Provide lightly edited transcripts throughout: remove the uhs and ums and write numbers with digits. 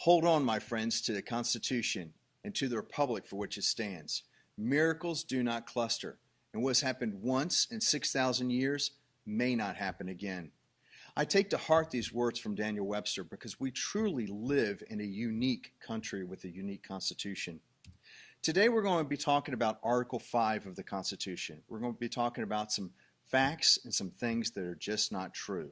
Hold on, my friends, to the Constitution and to the republic for which it stands. Miracles do not cluster, and what has happened once in 6,000 years may not happen again. I take to heart these words from Daniel Webster because we truly live in a unique country with a unique Constitution. Today we're going to be talking about Article 5 of the Constitution. We're going to be talking about some facts and some things that are just not true.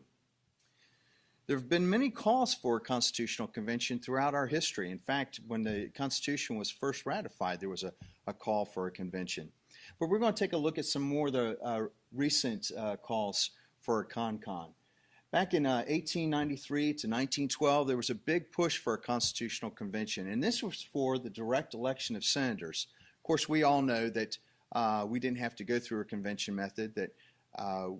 There have been many calls for a constitutional convention throughout our history. In fact, when the Constitution was first ratified, there was a call for a convention. But we're going to take a look at some more of the recent calls for a con-con. Back in 1893 to 1912, there was a big push for a constitutional convention, and this was for the direct election of senators. Of course, we all know that we didn't have to go through a convention method, that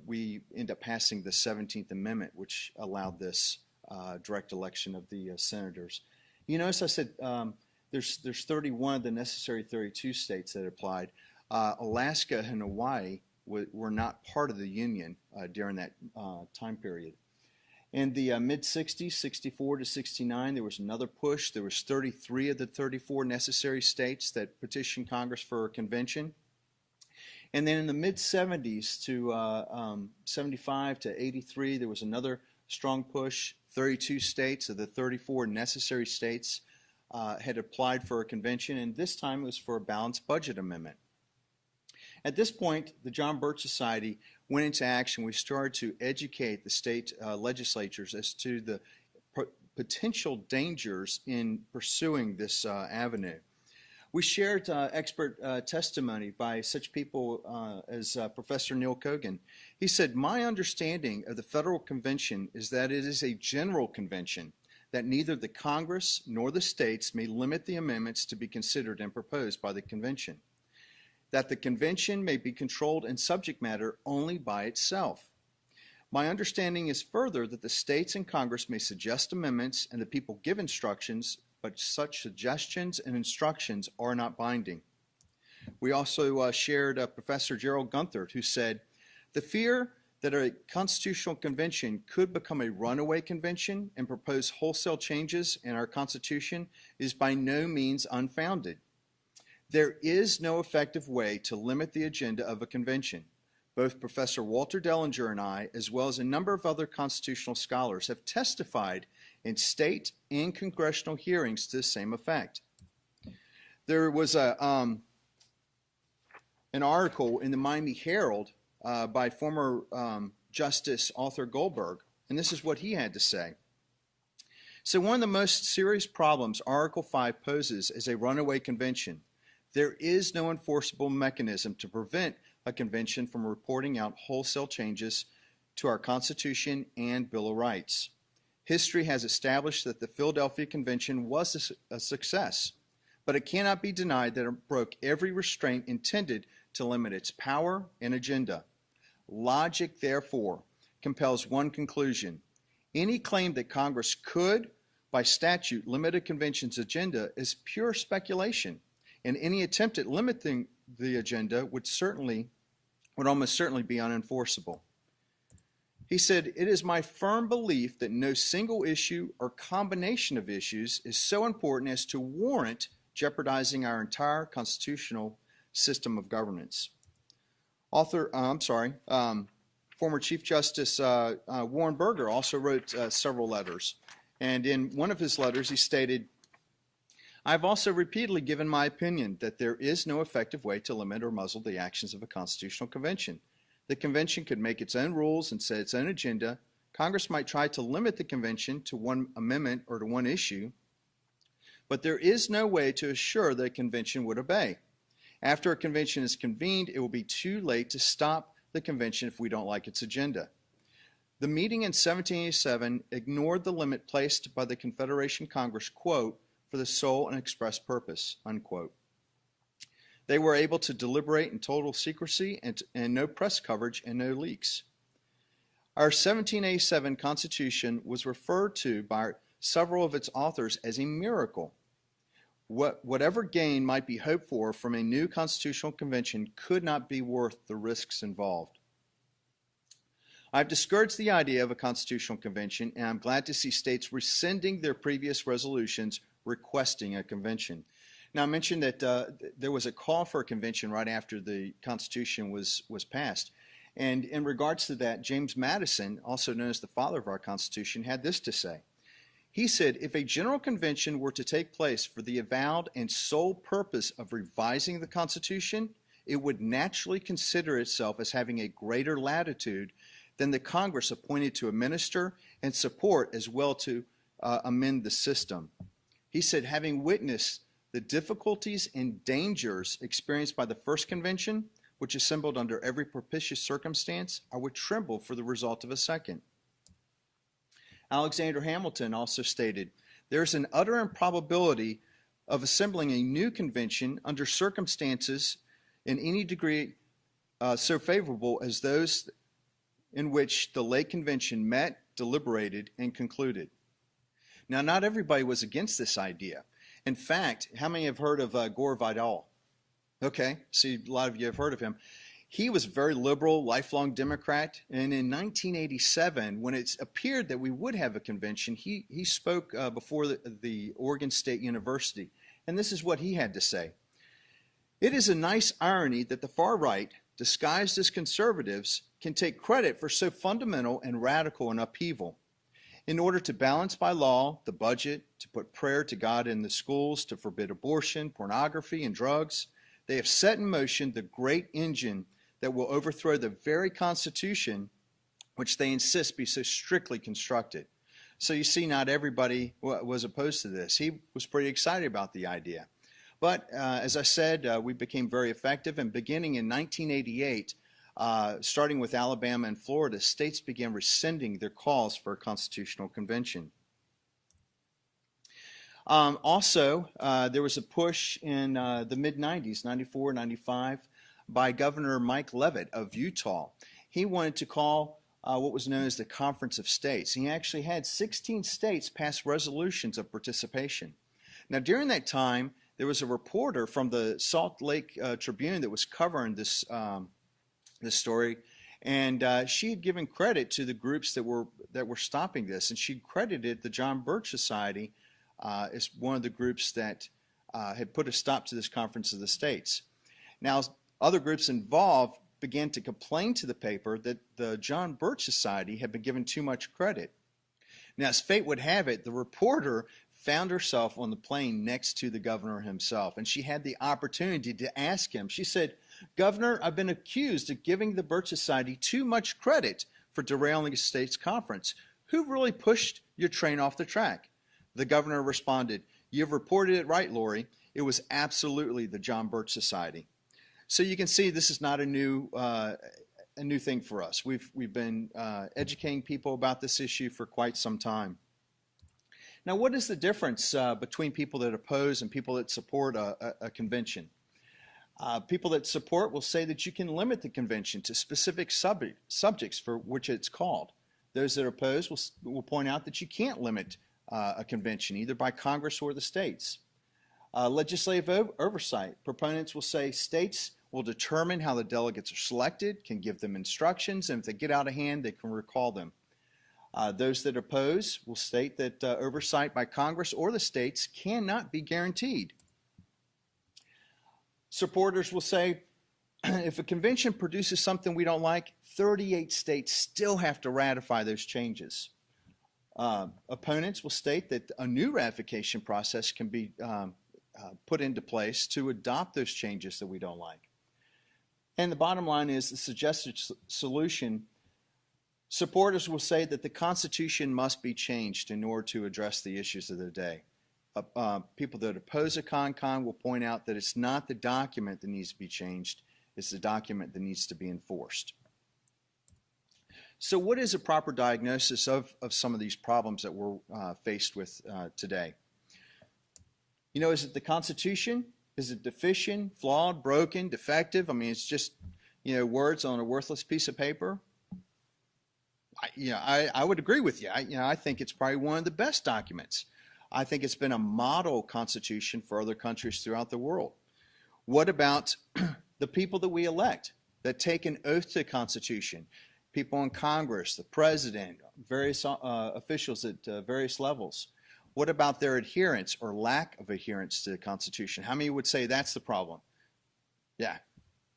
we end up passing the 17th Amendment, which allowed this direct election of the senators. You notice I said there's 31 of the necessary 32 states that applied. Alaska and Hawaii were not part of the Union during that time period. In the mid-60s, 64 to 69, there was another push. There was 33 of the 34 necessary states that petitioned Congress for a convention. And then in the mid-70s to 75 to 83, there was another strong push. 32 states of the 34 necessary states had applied for a convention, and this time it was for a balanced budget amendment. At this point, the John Birch Society went into action. We started to educate the state legislatures as to the potential dangers in pursuing this avenue. We shared expert testimony by such people as Professor Neil Kogan. He said, "My understanding of the federal convention is that it is a general convention, that neither the Congress nor the states may limit the amendments to be considered and proposed by the convention, that the convention may be controlled in subject matter only by itself. My understanding is further that the states and Congress may suggest amendments and the people give instructions, but such suggestions and instructions are not binding." We also shared Professor Gerald Gunthert, who said, "The fear that a constitutional convention could become a runaway convention and propose wholesale changes in our Constitution is by no means unfounded. There is no effective way to limit the agenda of a convention. Both Professor Walter Dellinger and I, as well as a number of other constitutional scholars, have testified in state and congressional hearings to the same effect." There was an article in the Miami Herald by former Justice Arthur Goldberg, and this is what he had to say. "So one of the most serious problems Article 5 poses is a runaway convention. There is no enforceable mechanism to prevent a convention from reporting out wholesale changes to our Constitution and Bill of Rights. History has established that the Philadelphia Convention was a success, but it cannot be denied that it broke every restraint intended to limit its power and agenda. Logic, therefore, compels one conclusion. Any claim that Congress could, by statute, limit a convention's agenda is pure speculation, and any attempt at limiting the agenda would almost certainly be unenforceable." He said, "It is my firm belief that no single issue or combination of issues is so important as to warrant jeopardizing our entire constitutional system of governance." Former Chief Justice Warren Burger also wrote several letters, and in one of his letters he stated, "I have also repeatedly given my opinion that there is no effective way to limit or muzzle the actions of a constitutional convention. The convention could make its own rules and set its own agenda. Congress might try to limit the convention to one amendment or to one issue, but there is no way to assure that a convention would obey. After a convention is convened, it will be too late to stop the convention if we don't like its agenda. The meeting in 1787 ignored the limit placed by the Confederation Congress, quote, for the sole and express purpose, unquote. They were able to deliberate in total secrecy and no press coverage and no leaks. Our 1787 Constitution was referred to by several of its authors as a miracle. Whatever gain might be hoped for from a new constitutional convention could not be worth the risks involved. I've discouraged the idea of a constitutional convention, and I'm glad to see states rescinding their previous resolutions requesting a convention. Now, I mentioned that there was a call for a convention right after the Constitution was passed. And in regards to that, James Madison, also known as the father of our Constitution, had this to say. He said, if a general convention were to take place for the avowed and sole purpose of revising the Constitution, it would naturally consider itself as having a greater latitude than the Congress appointed to administer and support as well to amend the system. He said, having witnessed the difficulties and dangers experienced by the first convention, which assembled under every propitious circumstance, I would tremble for the result of a second. Alexander Hamilton also stated, there is an utter improbability of assembling a new convention under circumstances in any degree so favorable as those in which the late convention met, deliberated, and concluded. Now, not everybody was against this idea. In fact, how many have heard of Gore Vidal? Okay, see, a lot of you have heard of him. He was a very liberal, lifelong Democrat, and in 1987, when it appeared that we would have a convention, he spoke before the Oregon State University, and this is what he had to say. It is a nice irony that the far right, disguised as conservatives, can take credit for so fundamental and radical an upheaval. In order to balance by law the budget, to put prayer to God in the schools, to forbid abortion, pornography, and drugs, they have set in motion the great engine that will overthrow the very Constitution which they insist be so strictly constructed. So you see, not everybody was opposed to this. He was pretty excited about the idea. But as I said, we became very effective, and beginning in 1988, starting with Alabama and Florida, states began rescinding their calls for a constitutional convention. Also, there was a push in the mid-90s, 94, 95, by Governor Mike Leavitt of Utah. He wanted to call what was known as the Conference of States. He actually had 16 states pass resolutions of participation. Now, during that time, there was a reporter from the Salt Lake Tribune that was covering this story, and she had given credit to the groups that were stopping this, and she credited the John Birch Society as one of the groups that had put a stop to this Conference of the States. Now, other groups involved began to complain to the paper that the John Birch Society had been given too much credit. Now, as fate would have it, the reporter found herself on the plane next to the governor himself, and she had the opportunity to ask him. She said, "Governor, I've been accused of giving the Birch Society too much credit for derailing a state's conference. Who really pushed your train off the track?" The governor responded, "You've reported it right, Lori. It was absolutely the John Birch Society." So you can see this is not a new thing for us. We've been educating people about this issue for quite some time. Now, what is the difference between people that oppose and people that support a convention? People that support will say that you can limit the convention to specific subjects for which it's called. Those that oppose will point out that you can't limit a convention, either by Congress or the states. Legislative oversight. Proponents will say states will determine how the delegates are selected, can give them instructions, and if they get out of hand, they can recall them. Those that oppose will state that oversight by Congress or the states cannot be guaranteed. Supporters will say, if a convention produces something we don't like, 38 states still have to ratify those changes. Opponents will state that a new ratification process can be put into place to adopt those changes that we don't like. And the bottom line is the suggested solution. Supporters will say that the Constitution must be changed in order to address the issues of the day. People that oppose a con will point out that it's not the document that needs to be changed, it's the document that needs to be enforced. So what is a proper diagnosis of some of these problems that we're faced with today? You know, is it the Constitution? Is it deficient, flawed, broken, defective? I mean, it's just, words on a worthless piece of paper. I would agree with you. I think it's probably one of the best documents. I think it's been a model constitution for other countries throughout the world. What about the people that we elect that take an oath to the Constitution? people in Congress, the president, various officials at various levels. What about their adherence or lack of adherence to the Constitution? How many would say that's the problem? Yeah,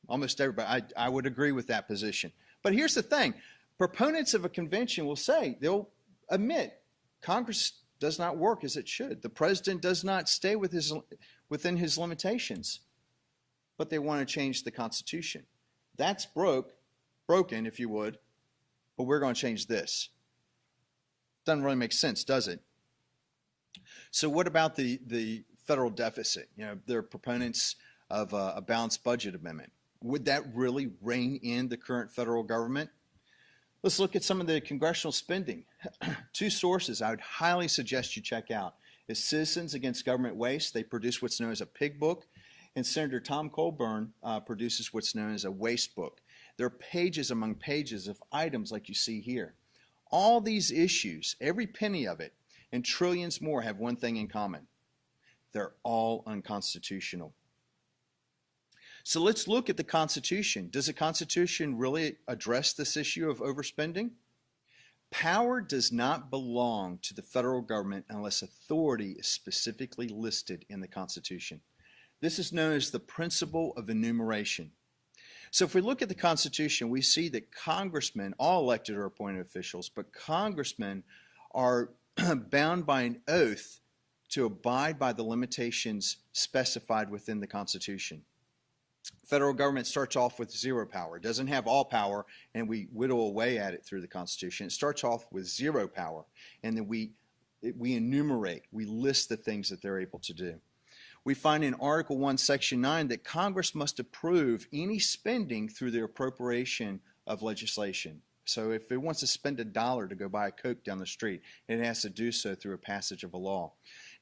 almost everybody. I would agree with that position. But here's the thing. Proponents of a convention will say, they'll admit, Congress does not work as it should. The president does not stay within his limitations. But they want to change the Constitution. That's broken, if you would, but we're going to change this. Doesn't really make sense, does it? So what about the federal deficit? You know, they're proponents of a balanced budget amendment. Would that really rein in the current federal government? Let's look at some of the congressional spending. Two sources I would highly suggest you check out is Citizens Against Government Waste. They produce what's known as a pig book, and Senator Tom Colburn produces what's known as a waste book. There are pages among pages of items like you see here. All these issues, every penny of it, and trillions more have one thing in common. They're all unconstitutional. So let's look at the Constitution. Does the Constitution really address this issue of overspending? Power does not belong to the federal government unless authority is specifically listed in the Constitution. This is known as the principle of enumeration. So if we look at the Constitution, we see that congressmen, all elected or appointed officials, but congressmen are bound by an oath to abide by the limitations specified within the Constitution. Federal government starts off with zero power. It doesn't have all power, and we whittle away at it through the Constitution. It starts off with zero power, and then we enumerate, we list the things that they're able to do. We find in Article 1, Section 9 that Congress must approve any spending through the appropriation of legislation. So if it wants to spend $1 to go buy a Coke down the street, it has to do so through a passage of a law.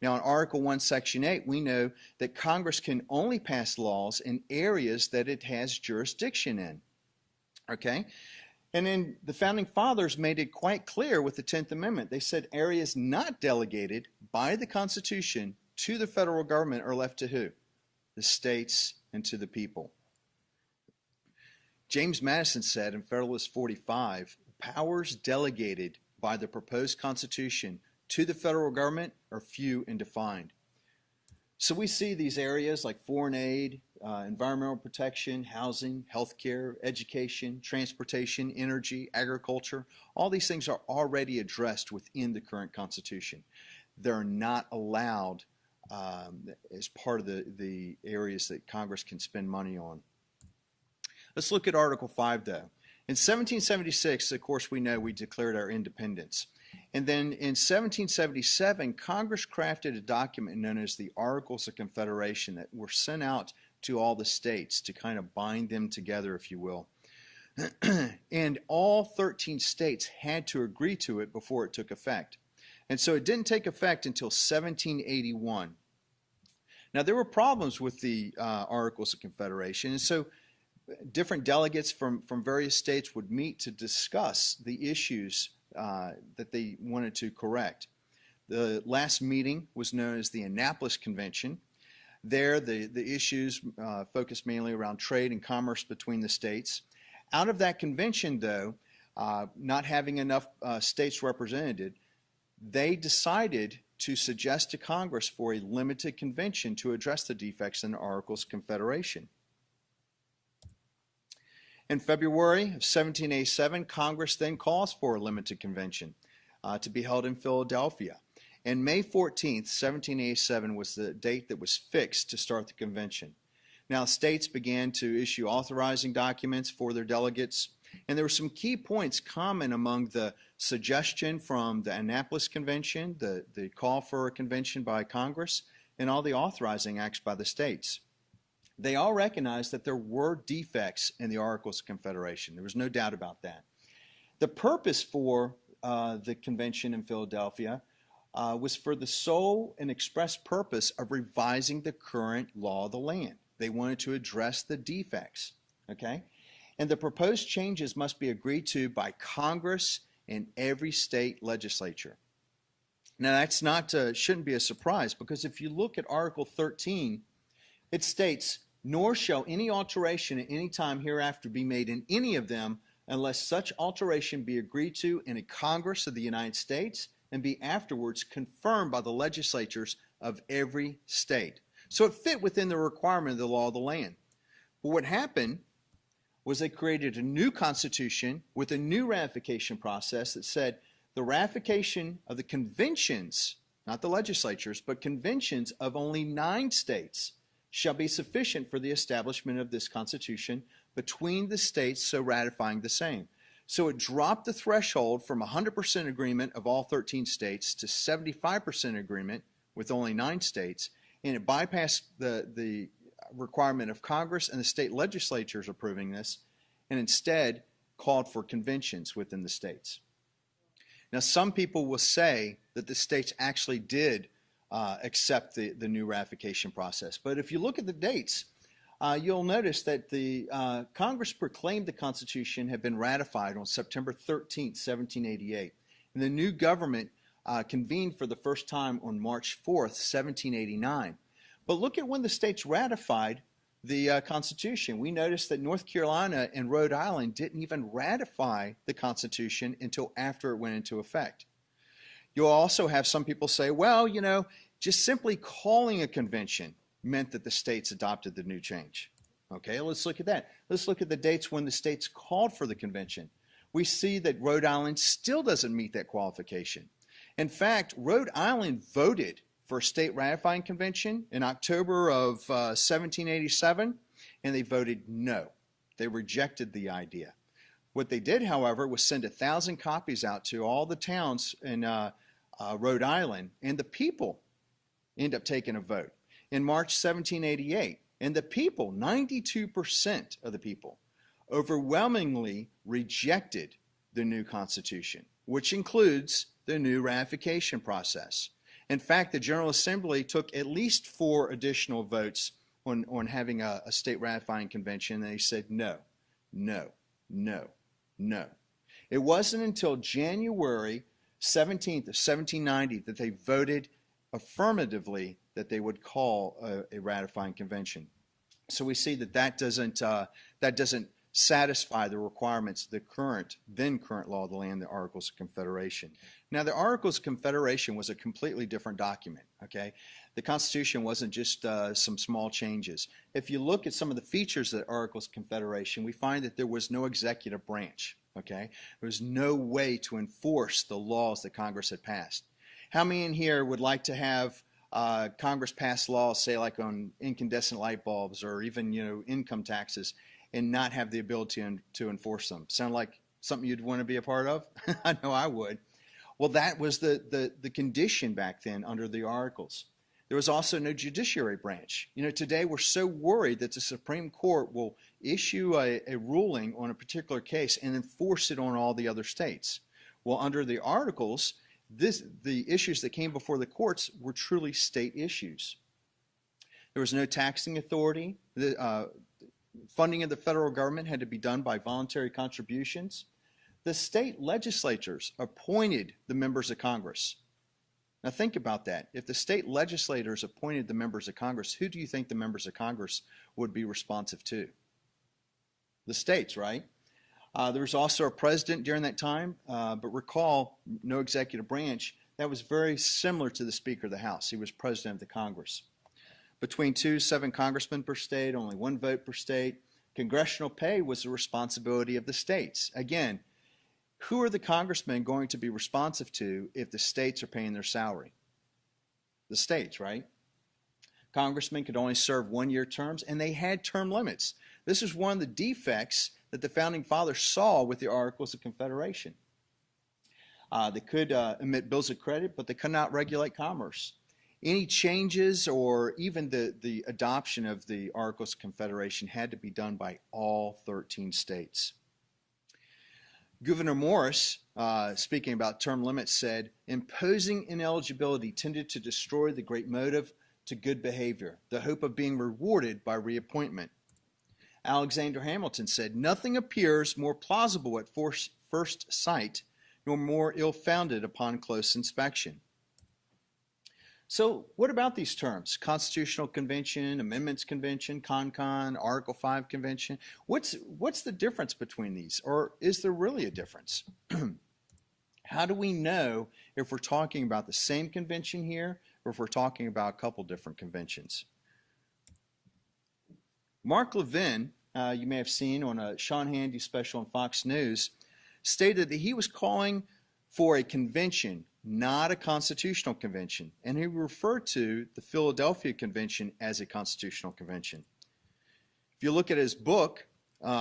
Now in Article 1, Section 8, we know that Congress can only pass laws in areas that it has jurisdiction in. Okay? And then the Founding Fathers made it quite clear with the 10th Amendment. They said areas not delegated by the Constitution to the federal government are left to who? The states and to the people. James Madison said in Federalist 45, powers delegated by the proposed Constitution to the federal government are few and defined. So we see these areas like foreign aid, environmental protection, housing, healthcare, education, transportation, energy, agriculture. All these things are already addressed within the current Constitution. They're not allowed as part of the areas that Congress can spend money on. Let's look at Article 5 though. In 1776, of course, we know we declared our independence. And then in 1777, Congress crafted a document known as the Articles of Confederation that were sent out to all the states to kind of bind them together, if you will. And all 13 states had to agree to it before it took effect. And so it didn't take effect until 1781. Now, there were problems with the Articles of Confederation, and so different delegates from various states would meet to discuss the issues that they wanted to correct. The last meeting was known as the Annapolis Convention. There, the issues focused mainly around trade and commerce between the states. Out of that convention, though, not having enough states represented, they decided to suggest to Congress for a limited convention to address the defects in the Articles of Confederation. In February of 1787, Congress then calls for a limited convention to be held in Philadelphia. And May 14th, 1787 was the date that was fixed to start the convention. Now, states began to issue authorizing documents for their delegates, and there were some key points common among the suggestion from the Annapolis Convention, the call for a convention by Congress, and all the authorizing acts by the states. They all recognized that there were defects in the Articles of Confederation. There was no doubt about that. The purpose for the convention in Philadelphia was for the sole and express purpose of revising the current law of the land. They wanted to address the defects, okay? And the proposed changes must be agreed to by Congress and every state legislature. Now, that's not shouldn't be a surprise, because if you look at Article 13, it states, "Nor shall any alteration at any time hereafter be made in any of them unless such alteration be agreed to in a Congress of the United States and be afterwards confirmed by the legislatures of every state. So it fit within the requirement of the law of the land. But what happened was they created a new constitution with a new ratification process that said the ratification of the conventions, not the legislatures, but conventions of only 9 states shall be sufficient for the establishment of this constitution between the states so ratifying the same. So it dropped the threshold from 100% agreement of all 13 states to 75% agreement with only 9 states, and it bypassed the requirement of Congress and the state legislatures approving this, and instead called for conventions within the states. Now, some people will say that the states actually did accept the new ratification process, but if you look at the dates, you'll notice that the Congress proclaimed the Constitution had been ratified on September 13, 1788, and the new government convened for the first time on March 4th, 1789. But look at when the states ratified the Constitution. We noticed that North Carolina and Rhode Island didn't even ratify the Constitution until after it went into effect. You'll also have some people say, well, you know, just simply calling a convention meant that the states adopted the new change. Okay, let's look at that. Let's look at the dates when the states called for the convention. We see that Rhode Island still doesn't meet that qualification. In fact, Rhode Island voted for a state ratifying convention in October of 1787, and they voted no. They rejected the idea. What they did, however, was send 1,000 copies out to all the towns in Rhode Island, and the people end up taking a vote in March 1788. And the people, 92% of the people, overwhelmingly rejected the new Constitution, which includes the new ratification process. In fact, the General Assembly took at least 4 additional votes on having a state ratifying convention, and they said no, no, no, no. It wasn't until January 17th of 1790 that they voted affirmatively that they would call a ratifying convention. So we see that that doesn't satisfy the requirements of the then current law of the land, the Articles of Confederation. Now, the Articles of Confederation was a completely different document, okay? The Constitution wasn't just some small changes. If you look at some of the features of the Articles of Confederation, we find that there was no executive branch, okay? There was no way to enforce the laws that Congress had passed. How many in here would like to have Congress pass laws, say like on incandescent light bulbs or even, you know, income taxes, and not have the ability to enforce them? Sound like something you'd want to be a part of? I know I would. Well, that was the condition back then under the Articles. There was also no judiciary branch. You know, today we're so worried that the Supreme Court will issue a ruling on a particular case and enforce it on all the other states. Well, under the Articles, the issues that came before the courts were truly state issues. There was no taxing authority. The funding of the federal government had to be done by voluntary contributions. The state legislatures appointed the members of Congress. Now think about that. If the state legislators appointed the members of Congress, who do you think the members of Congress would be responsive to? The states, right? There was also a president during that time, but recall, no executive branch. That was very similar to the Speaker of the House. He was president of the Congress. Between 7 congressmen per state, only 1 vote per state. Congressional pay was the responsibility of the states. Again, who are the congressmen going to be responsive to if the states are paying their salary? The states, right? Congressmen could only serve 1-year terms, and they had term limits. This is one of the defects that the Founding Fathers saw with the Articles of Confederation. They could emit bills of credit, but they could not regulate commerce. Any changes or even the adoption of the Articles of Confederation had to be done by all 13 states. Gouverneur Morris, speaking about term limits, said, imposing ineligibility tended to destroy the great motive to good behavior, the hope of being rewarded by reappointment. Alexander Hamilton said, nothing appears more plausible at first sight, nor more ill-founded upon close inspection. So what about these terms? Constitutional Convention, Amendments Convention, CONCON, Article 5 Convention. What's the difference between these? Or is there really a difference? How do we know if we're talking about the same convention here or if we're talking about a couple different conventions? Mark Levin, you may have seen on a Sean Hannity special on Fox News, stated that he was calling for a convention, not a constitutional convention, and he referred to the Philadelphia Convention as a constitutional convention. If you look at his book,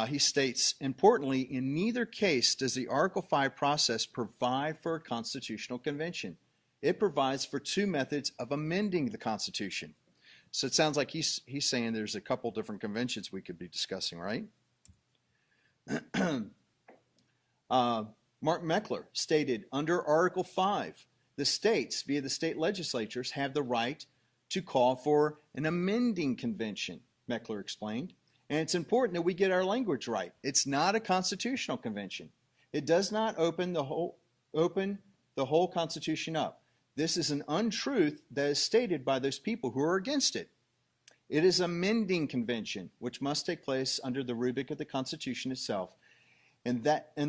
he states, importantly, in neither case does the Article 5 process provide for a constitutional convention. It provides for two methods of amending the Constitution. So it sounds like he's saying there's a couple different conventions we could be discussing, right? Mark Meckler stated, under Article 5, the states, via the state legislatures, have the right to call for an amending convention, Meckler explained. And it's important that we get our language right. It's not a constitutional convention. It does not open the whole Constitution up. This is an untruth that is stated by those people who are against it. It is an amending convention, which must take place under the rubric of the Constitution itself. And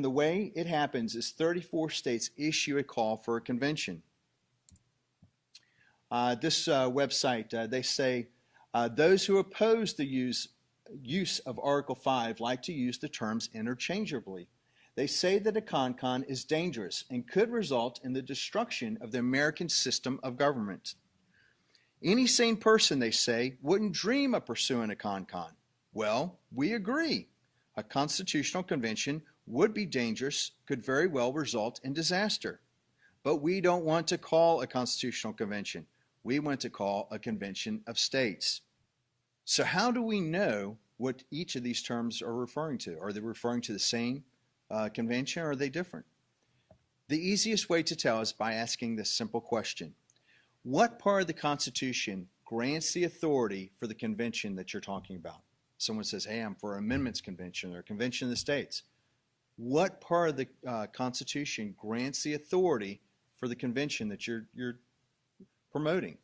the way it happens is 34 states issue a call for a convention. This website, they say, those who oppose the use of Article 5 like to use the terms interchangeably. They say that a CONCON is dangerous and could result in the destruction of the American system of government. Any sane person, they say, wouldn't dream of pursuing a CONCON. Well, we agree. A constitutional convention would be dangerous, could very well result in disaster. But we don't want to call a constitutional convention. We want to call a convention of states. So how do we know what each of these terms are referring to? Are they referring to the same convention, or are they different? The easiest way to tell is by asking this simple question. What part of the Constitution grants the authority for the convention that you're talking about? Someone says, hey, I'm for an amendments convention or a convention of the states. What part of the Constitution grants the authority for the convention that you're promoting?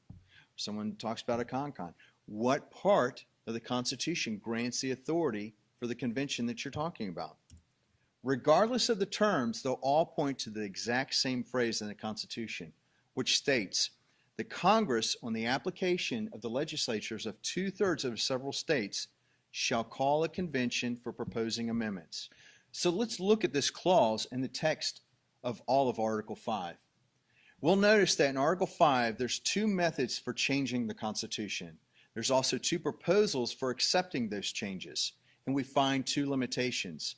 Someone talks about a CONCON. What part of the Constitution grants the authority for the convention that you're talking about? Regardless of the terms, they'll all point to the exact same phrase in the Constitution, which states, the Congress, on the application of the legislatures of 2/3 of several states, shall call a convention for proposing amendments. So let's look at this clause in the text of all of Article 5. We'll notice that in Article 5, there's two methods for changing the Constitution. There's also two proposals for accepting those changes, and we find two limitations.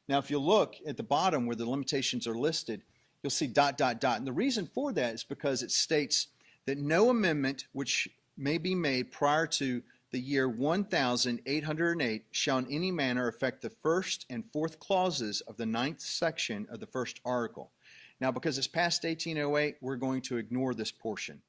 Now, if you look at the bottom where the limitations are listed, you'll see ... And the reason for that is because it states that no amendment which may be made prior to the year 1808 shall in any manner affect the first and fourth clauses of the 9th section of the first article. Now, because it's past 1808, we're going to ignore this portion.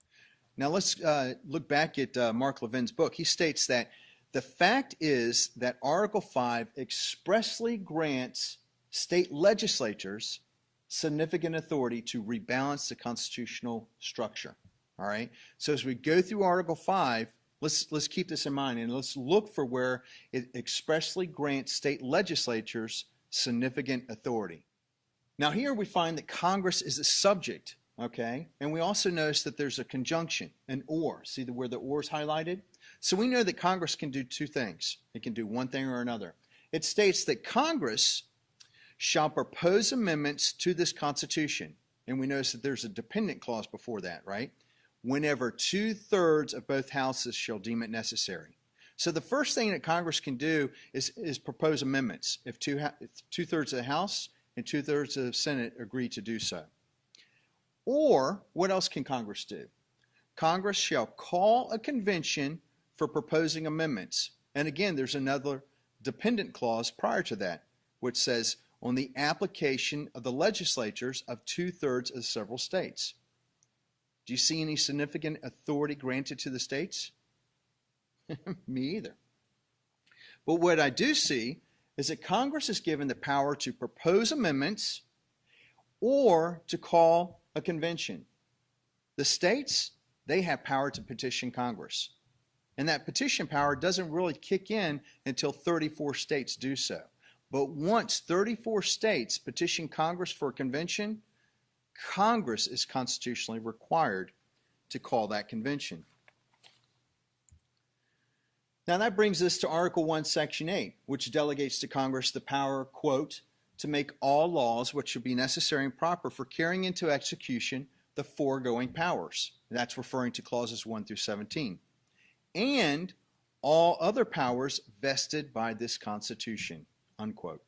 Now, let's look back at Mark Levin's book. He states that the fact is that Article 5 expressly grants state legislatures significant authority to rebalance the constitutional structure. All right? So as we go through Article 5, let's keep this in mind, and let's look for where it expressly grants state legislatures significant authority. Now here we find that Congress is a subject, okay? And we also notice that there's a conjunction, an or. See where the or is highlighted? So we know that Congress can do two things. It can do one thing or another. It states that Congress shall propose amendments to this Constitution. And we notice that there's a dependent clause before that, right? Whenever 2/3 of both houses shall deem it necessary. So the first thing that Congress can do is propose amendments if 2/3 of the House and 2/3 of the Senate agree to do so. Or what else can Congress do? Congress shall call a convention for proposing amendments. And again, there's another dependent clause prior to that, which says on the application of the legislatures of 2/3 of several states. Do you see any significant authority granted to the states? Me either. But what I do see is that Congress is given the power to propose amendments or to call a convention. The states, they have power to petition Congress. And that petition power doesn't really kick in until 34 states do so. But once 34 states petition Congress for a convention, Congress is constitutionally required to call that convention. Now that brings us to Article 1, Section 8, which delegates to Congress the power, quote, to make all laws which should be necessary and proper for carrying into execution the foregoing powers. That's referring to clauses 1 through 17. And all other powers vested by this Constitution, unquote.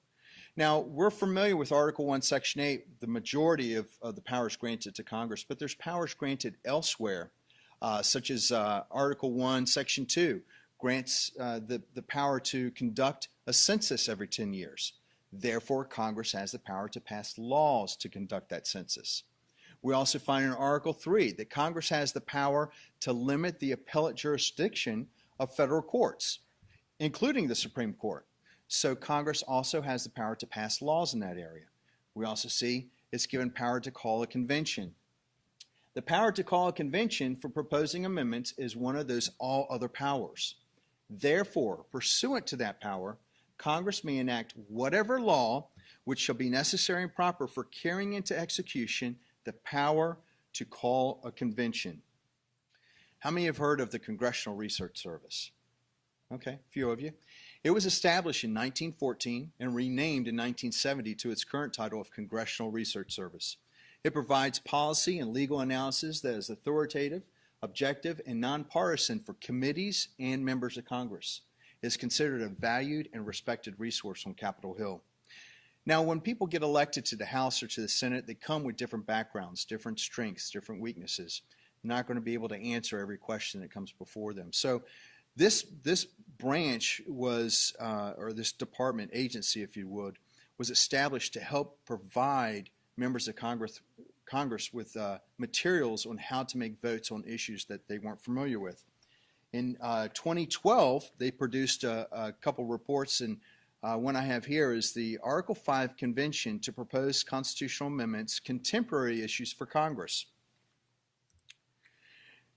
Now, we're familiar with Article 1, Section 8, the majority of the powers granted to Congress, but there's powers granted elsewhere, such as Article 1, Section 2, grants the power to conduct a census every 10 years. Therefore, Congress has the power to pass laws to conduct that census. We also find in Article 3 that Congress has the power to limit the appellate jurisdiction of federal courts, including the Supreme Court. So Congress also has the power to pass laws in that area. We also see it's given power to call a convention. The power to call a convention for proposing amendments is one of those all other powers. Therefore, pursuant to that power, Congress may enact whatever law which shall be necessary and proper for carrying into execution the power to call a convention. How many have heard of the Congressional Research Service? Okay, a few of you. It was established in 1914 and renamed in 1970 to its current title of Congressional Research Service. It provides policy and legal analysis that is authoritative, objective, and nonpartisan for committees and members of Congress. It is considered a valued and respected resource on Capitol Hill. Now, when people get elected to the House or to the Senate, they come with different backgrounds, different strengths, different weaknesses. They're not going to be able to answer every question that comes before them. So this branch was, or this department, agency, if you would, was established to help provide members of Congress with materials on how to make votes on issues that they weren't familiar with. In 2012, they produced a couple reports, and one I have here is the Article 5 Convention to Propose Constitutional Amendments, Contemporary Issues for Congress.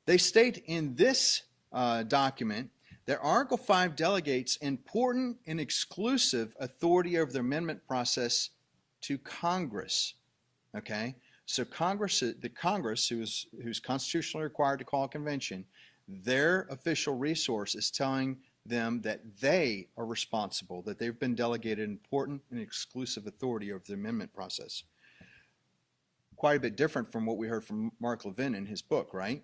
They state in this document that Article 5 delegates important and exclusive authority over the amendment process to Congress. Okay, so the Congress, who's constitutionally required to call a convention, their official resource is telling them that they are responsible, that they've been delegated important and exclusive authority over the amendment process. Quite a bit different from what we heard from Mark Levin in his book, right?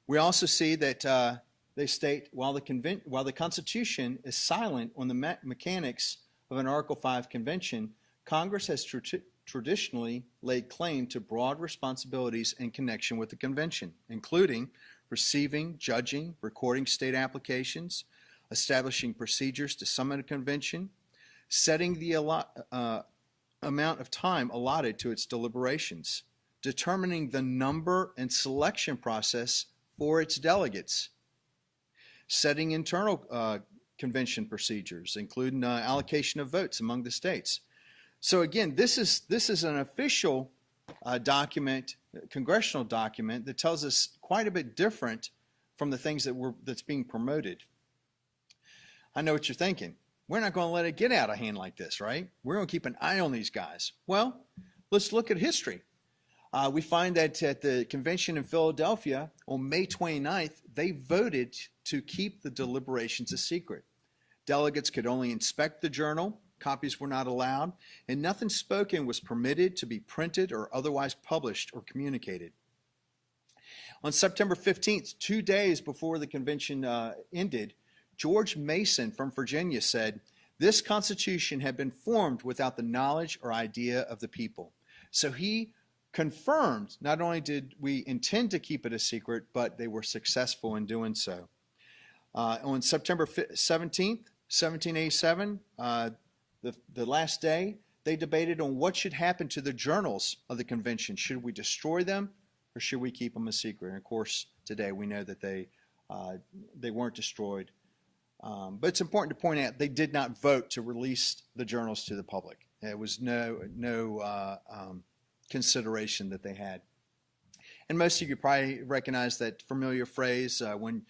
We also see that they state, while the Constitution is silent on the mechanics of an Article 5 convention, Congress has traditionally laid claim to broad responsibilities in connection with the convention, including receiving, judging, recording state applications, establishing procedures to summon a convention, setting the amount of time allotted to its deliberations, determining the number and selection process for its delegates, setting internal convention procedures, including allocation of votes among the states. So again, this is an official document, congressional document that tells us quite a bit different from the things that's being promoted. I know what you're thinking. We're not going to let it get out of hand like this, right? We're going to keep an eye on these guys. Well, let's look at history. We find that at the convention in Philadelphia on May 29th, they voted to keep the deliberations a secret. Delegates could only inspect the journal, copies were not allowed, and nothing spoken was permitted to be printed or otherwise published or communicated. On September 15th, 2 days before the convention ended, George Mason from Virginia said, "This Constitution had been formed without the knowledge or idea of the people." So he confirmed not only did we intend to keep it a secret, but they were successful in doing so. On September 17th, 1787, the last day, they debated on what should happen to the journals of the convention. Should we destroy them or should we keep them a secret? And of course, today we know that they weren't destroyed. But it's important to point out they did not vote to release the journals to the public. There was no consideration that they had. And most of you probably recognize that familiar phrase when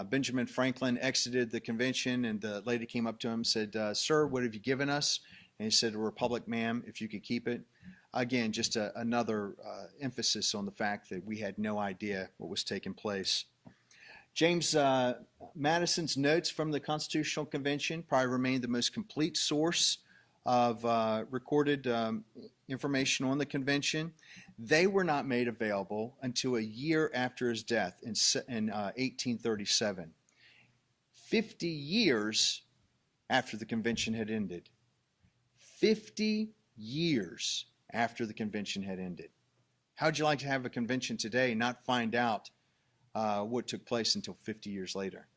Benjamin Franklin exited the convention and the lady came up to him and said, "Sir, what have you given us?" And he said, "A republic, ma'am, if you could keep it." Again, just another emphasis on the fact that we had no idea what was taking place. James Madison's notes from the Constitutional Convention probably remain the most complete source of recorded information on the convention. They were not made available until a year after his death in 1837, 50 years after the convention had ended. 50 years after the convention had ended. How'd you like to have a convention today and not find out what took place until 50 years later?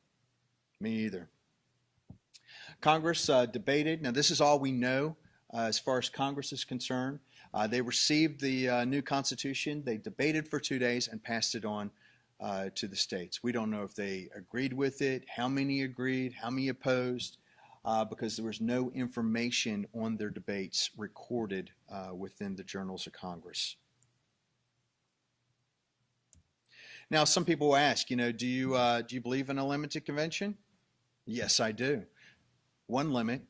Me either. Congress debated. Now, this is all we know as far as Congress is concerned. They received the new Constitution. They debated for 2 days and passed it on to the states. We don't know if they agreed with it, how many agreed, how many opposed, because there was no information on their debates recorded within the journals of Congress. Now, some people will ask, do you believe in a limited convention? Yes, I do. One limit.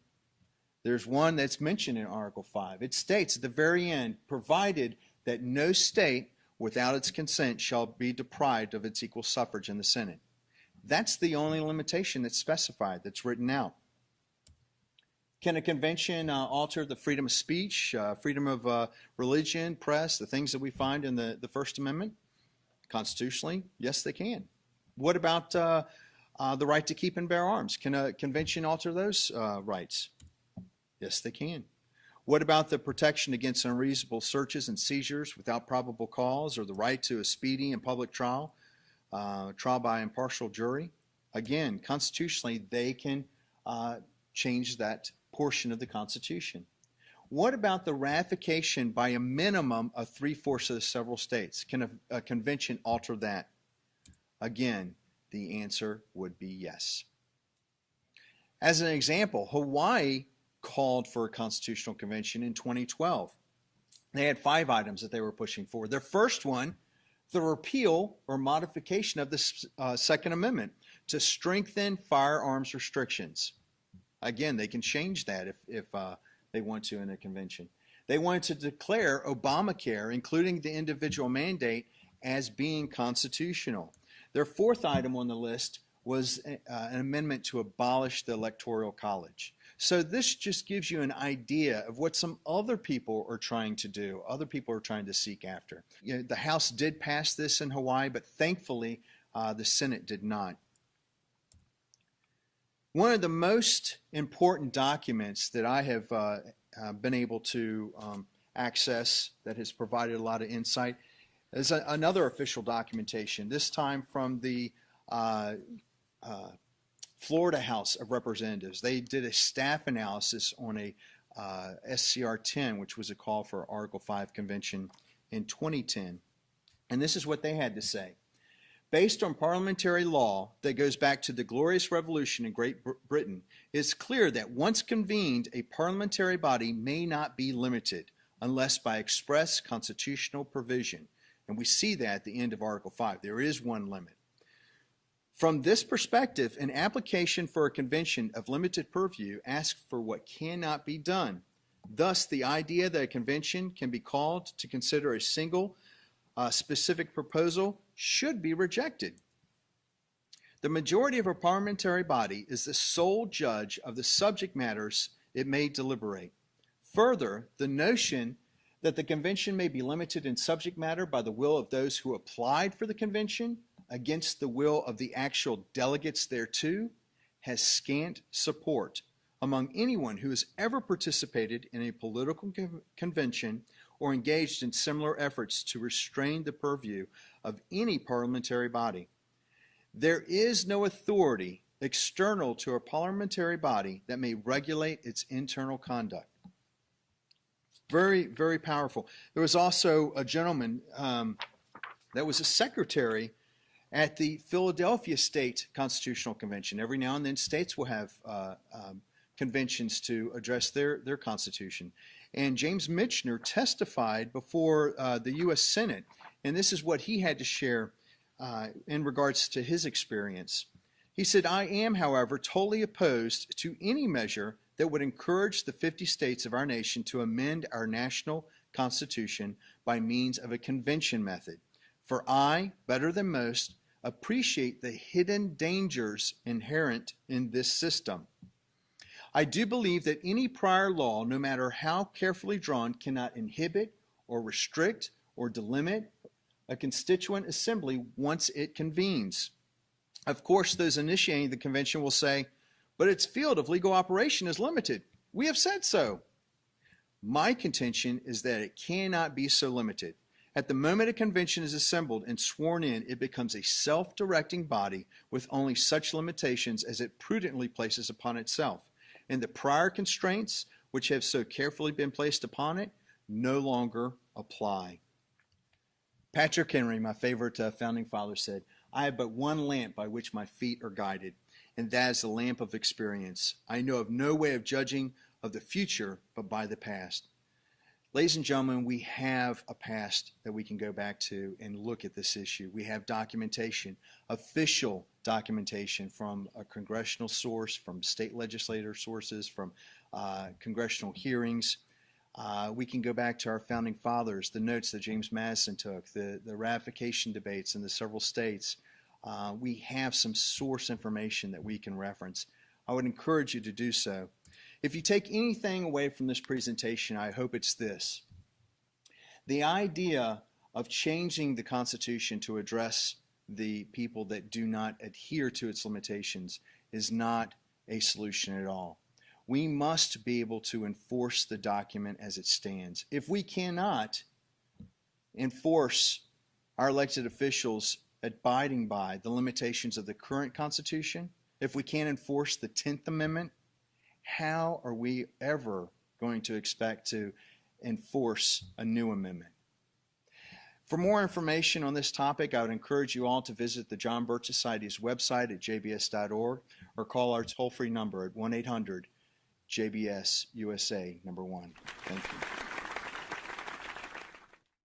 There's one that's mentioned in Article 5. It states at the very end, provided that no state without its consent shall be deprived of its equal suffrage in the Senate. That's the only limitation that's specified, that's written out. Can a convention alter the freedom of speech, freedom of religion, press, the things that we find in the First Amendment? Constitutionally, yes, they can. What about the right to keep and bear arms? Can a convention alter those rights? Yes, they can. What about the protection against unreasonable searches and seizures without probable cause, or the right to a speedy and public trial, trial by impartial jury? Again, constitutionally, they can change that portion of the Constitution. What about the ratification by a minimum of 3/4 of the several states? Can a convention alter that? Again, the answer would be yes. As an example, Hawaii called for a constitutional convention in 2012. They had 5 items that they were pushing for. Their first one, the repeal or modification of the Second Amendment to strengthen firearms restrictions. Again, they can change that if they want to in a convention. They wanted to declare Obamacare, including the individual mandate, as being constitutional. Their fourth item on the list was an amendment to abolish the Electoral College. So this just gives you an idea of what some other people are trying to do, other people are trying to seek after. The House did pass this in Hawaii, but thankfully the Senate did not. One of the most important documents that I have been able to access that has provided a lot of insight is another official documentation, this time from the Florida House of Representatives. They did a staff analysis on a SCR 10, which was a call for Article 5 convention in 2010. And this is what they had to say. Based on parliamentary law that goes back to the Glorious Revolution in Great Britain, it's clear that once convened, a parliamentary body may not be limited unless by express constitutional provision. And we see that at the end of Article 5. There is one limit. From this perspective, an application for a convention of limited purview asks for what cannot be done. Thus, the idea that a convention can be called to consider a single specific proposal should be rejected. The majority of a parliamentary body is the sole judge of the subject matters it may deliberate. Further, the notion that the convention may be limited in subject matter by the will of those who applied for the convention against the will of the actual delegates thereto has scant support among anyone who has ever participated in a political convention or engaged in similar efforts to restrain the purview of any parliamentary body. There is no authority external to a parliamentary body that may regulate its internal conduct. Very, very powerful. There was also a gentleman that was a secretary at the Philadelphia State Constitutional Convention. Every now and then states will have conventions to address their constitution. And James Michener testified before the U.S. Senate And this is what he had to share in regards to his experience. He said, I am, however, totally opposed to any measure that would encourage the 50 states of our nation to amend our national constitution by means of a convention method. For I, better than most, appreciate the hidden dangers inherent in this system. I do believe that any prior law, no matter how carefully drawn, cannot inhibit or restrict or delimit a constituent assembly once it convenes. Of course, those initiating the convention will say, but its field of legal operation is limited. We have said so. My contention is that it cannot be so limited. At the moment a convention is assembled and sworn in, it becomes a self-directing body with only such limitations as it prudently places upon itself. And the prior constraints, which have so carefully been placed upon it, no longer apply. Patrick Henry, my favorite founding father, said, I have but one lamp by which my feet are guided, and that is the lamp of experience. I know of no way of judging of the future but by the past. Ladies and gentlemen, we have a past that we can go back to and look at this issue. We have documentation, official documentation from a congressional source, from state legislator sources, from congressional hearings. We can go back to our founding fathers, the notes that James Madison took, the ratification debates in the several states. We have some source information that we can reference. I would encourage you to do so. If you take anything away from this presentation, I hope it's this. The idea of changing the Constitution to address the people that do not adhere to its limitations is not a solution at all. We must be able to enforce the document as it stands. If we cannot enforce our elected officials abiding by the limitations of the current Constitution, if we can't enforce the 10th Amendment, how are we ever going to expect to enforce a new amendment? For more information on this topic, I would encourage you all to visit the John Birch Society's website at jbs.org or call our toll-free number at 1-800-JBS-USA #1. Thank you.